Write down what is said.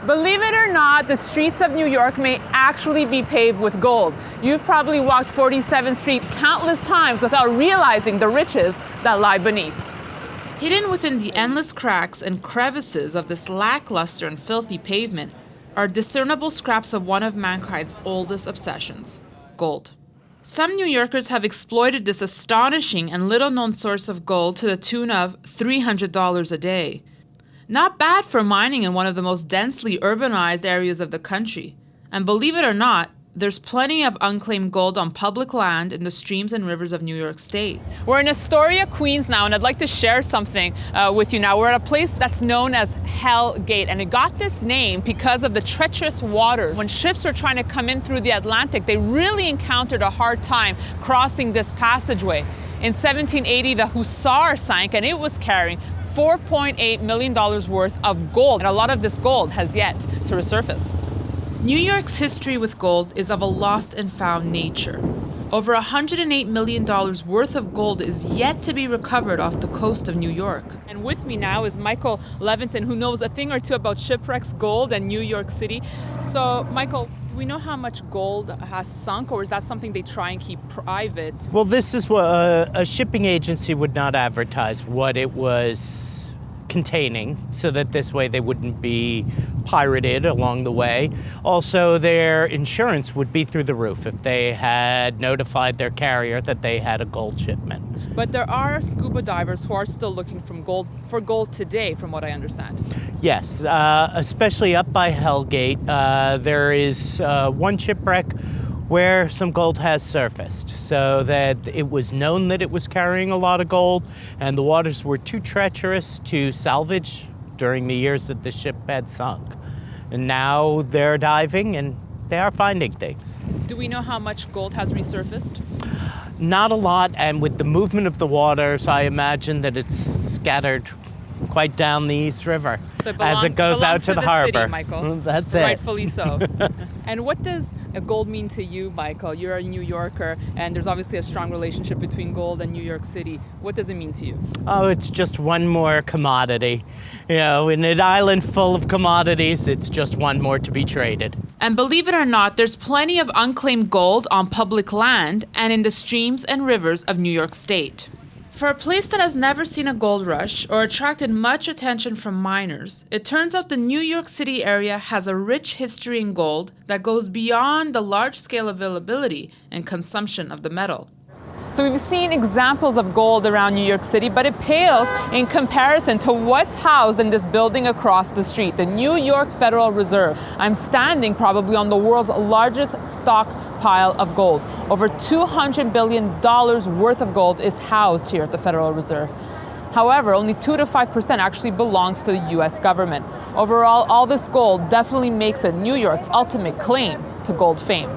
Believe it or not, the streets of New York may actually be paved with gold. You've probably walked 47th Street countless times without realizing the riches that lie beneath. Hidden within the endless cracks and crevices of this lackluster and filthy pavement are discernible scraps of one of mankind's oldest obsessions, gold. Some New Yorkers have exploited this astonishing and little-known source of gold to the tune of $300 a day. Not bad for mining in one of the most densely urbanized areas of the country. And believe it or not, there's plenty of unclaimed gold on public land in the streams and rivers of New York State. We're in Astoria, Queens now, and I'd like to share something with you now. We're at a place that's known as Hell Gate, and it got this name because of the treacherous waters. When ships were trying to come in through the Atlantic, they really encountered a hard time crossing this passageway. In 1780, the Hussar sank, and it was carrying $4.8 million worth of gold, and a lot of this gold has yet to resurface. New York's history with gold is of a lost and found nature. Over $108 million worth of gold is yet to be recovered off the coast of New York. And with me now is Michael Levinson, who knows a thing or two about shipwrecks, gold, and New York City. So, Michael, do we know how much gold has sunk, or is that something they try and keep private? Well, this is what a shipping agency would not advertise what it was containing, so that this way they wouldn't be pirated along the way. Also, their insurance would be through the roof if they had notified their carrier that they had a gold shipment. But there are scuba divers who are still looking for gold today, from what I understand. Yes, especially up by Hell Gate. There is one shipwreck where some gold has surfaced, so that it was known that it was carrying a lot of gold, and the waters were too treacherous to salvage during the years that the ship had sunk. And now they're diving and they are finding things. Do we know how much gold has resurfaced? Not a lot, and with the movement of the waters, I imagine that it's scattered quite down the East River as it goes out to the harbor. City, Michael. That's it. Rightfully so. And what does gold mean to you, Michael? You're a New Yorker, and there's obviously a strong relationship between gold and New York City. What does it mean to you? Oh, it's just one more commodity. You know, in an island full of commodities, it's just one more to be traded. And believe it or not, there's plenty of unclaimed gold on public land and in the streams and rivers of New York State. For a place that has never seen a gold rush or attracted much attention from miners, it turns out the New York City area has a rich history in gold that goes beyond the large-scale availability and consumption of the metal. So we've seen examples of gold around New York City, but it pales in comparison to what's housed in this building across the street, the New York Federal Reserve. I'm standing probably on the world's largest stockpile of gold. Over $200 billion worth of gold is housed here at the Federal Reserve. However, only 2 to 5% actually belongs to the US government. Overall, all this gold definitely makes it New York's ultimate claim to gold fame.